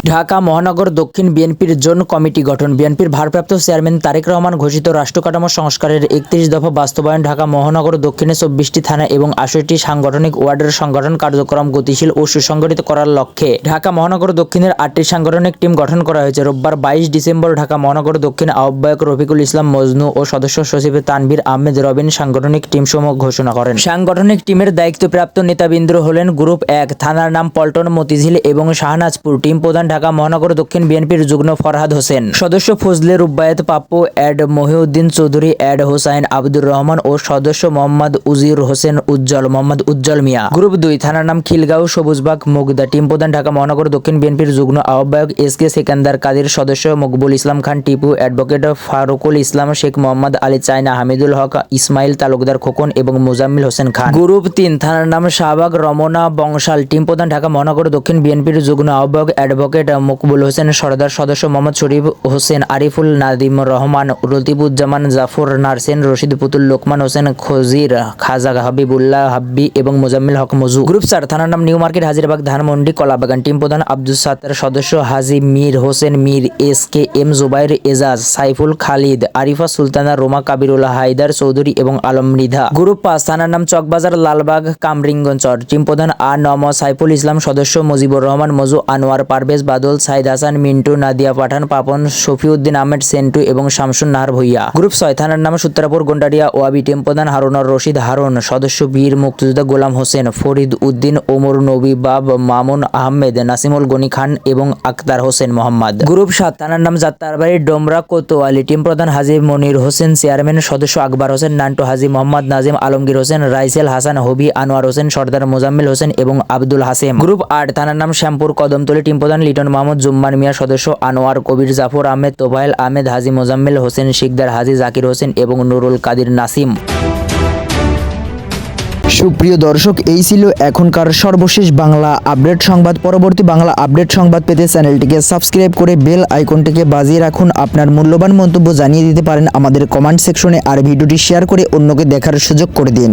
ঢাকা মহানগর দক্ষিণ বিএনপির জোন কমিটি গঠন। বিএনপির ভারপ্রাপ্ত চেয়ারম্যান তারেক রহমান ঘোষিত রাষ্ট্র কাঠামো সংস্কারের ৩১ দফা বাস্তবায়ন। ঢাকা মহানগর দক্ষিণে ২৪টি থানা এবং ৬৮টি সাংগঠনিক ওয়ার্ডের সংগঠন কার্যক্রম গতিশীল ও সুসংগঠিত করার লক্ষ্যে ঢাকা মহানগর দক্ষিণের ৮টি সাংগঠনিক টিম গঠন করা হয়েছে। রোববার ২২ ডিসেম্বর ঢাকা মহানগর দক্ষিণ আহ্বায়ক রফিকুল ইসলাম মজনু ও সদস্য সচিব তানভীর আহমেদ রবিন সাংগঠনিক টিমসমূহ ঘোষণা করেন। সাংগঠনিক টিমের দায়িত্বপ্রাপ্ত নেতাবৃন্দ হলেন: গ্রুপ ১, থানার নাম পল্টন, মতিঝিল এবং শাহনাজপুর। টিম প্রধান ঢাকা মহানগর দক্ষিণ বিএনপির যুগ্ম ফরহাদ হোসেন। সদস্য ফজলে রুবায়েত পাপ্পু, অ্যাড মহিউদ্দিন চৌধুরী, অ্যাড হোসাইন আব্দুর রহমান ও সদস্য মোহাম্মদ উজির হোসেন উজ্জ্বল, মোহাম্মদ উজ্জ্বল মিয়া। গ্রুপ ২, থানার নাম খিলগাঁও, সবুজবাগ, মুগদা। টিম প্রধান ঢাকা মহানগর দক্ষিণ বিএনপির যুগ্ম আহ্বায়ক এস.কে সেকেন্দার কাদির। সদস্য মকবুল ইসলাম খান টিপু, অ্যাডভোকেট ফারুকুল ইসলাম, শেখ মোহাম্মদ আলী চায়না, হামিদুল হক, ইসমাইল তালুকদার খোকন এবং মোজাম্মিল হোসেন খান। গ্রুপ ৩, থানার নাম শাহবাগ, রমনা, বংশাল। টিম প্রধান ঢাকা মহানগর দক্ষিণ বিএনপির যুগ্ম আহ্বায়ক অ্যাডভোকেট মকবুল হোসেন সরদার। সদস্য মোহাম্মদ শরীফ হোসেন, আরিফুল, নাদিম রহমান, লতিফুজ্জামান, জাফর, নারসেন, রশিদ পুতুল, লোকমান হোসেন খজির, খাজা হাবিবুল্লাহ হাব্বি এবং মোজাম্মিল হক মজু। গ্রুপ ৪, থানার নাম নিউ মার্কেট, হাজিরবাগ, ধানমন্ডি, কলাবাগান। টিম প্রধান আব্দুস সাত্তার। সদস্য হাজী মীর হোসেন মীর, এস.কে.এম. জুবাইর, এজাজ, সাইফুল, খালিদ, আরিফা সুলতানা, রোমা, কাবিরুল্লাহ, হায়দার চৌধুরী এবং আলম মৃধা। গ্রুপ ৫, থানার নাম চকবাজার, লালবাগ, কামরিঙ্গঞ্জ। টিম প্রধান নম সাইফুল ইসলাম। সদস্য মুজিবুর রহমান মজু, আনোয়ার, পারভেজ, বাদল, সাইদ হাসান, মিন্টু, নাদিয়া পাঠান, পাপন, শফিউদ্দিন আহমেদ, সেন্টু এবং শামসুন নাহার ভুইয়া। গ্রুপ ৬, থানার নাম সূত্রাপুর, গন্ডারিয়া, ওয়াবি। টিম প্রধান হারুনার রশিদ হারুন। সদস্য বীর মুক্তিযোদ্ধা গোলাম হোসেন, ফরিদ উদ্দিন, ওমর নবী, বাব, মামুন আহমেদ, নাসিমুল গনি খান এবং আক্তার হোসেন মোহাম্মদ। গ্রুপ ৭, থানার নাম যাত্রাবাড়ি, ডোমরা, কোতোয়ালি। টিম প্রধান হাজী মনির হোসেন চেয়ারম্যান। সদস্য আকবর হোসেন, নান্টু, হাজী মোহাম্মদ নাজিম, আলমগীর হোসেন, রাইসেল হাসান, হবি, আনোয়ার হোসেন সর্দার, মোজাম্মেল হোসেন এবং আব্দুল হাসেম। গ্রুপ ৮, থানার নাম শ্যামপুর, কদমতলী। টিম প্রধান লিটন মাহমুদ, জুম্মান মিয়া। সদস্য আনোয়ার কবির, জাফর আহমেদ, তোফায়েল আহমেদ, হাজী মোজাম্মেল হোসেন শিকদার, হাজী জাকির হোসেন এবং নুরুল কাদির নাসিম। সুপ্রিয় দর্শক, এই ছিল এখনকার সর্বশেষ বাংলা আপডেট সংবাদ। পরবর্তী বাংলা আপডেট সংবাদ পেতে চ্যানেলটিকে সাবস্ক্রাইব করে বেল আইকনটিকে বাজিয়ে রাখুন। আপনার মূল্যবান মন্তব্য জানিয়ে দিতে পারেন আমাদের কমেন্ট সেকশনে, আর ভিডিওটি শেয়ার করে অন্যকে দেখার সুযোগ করে দিন।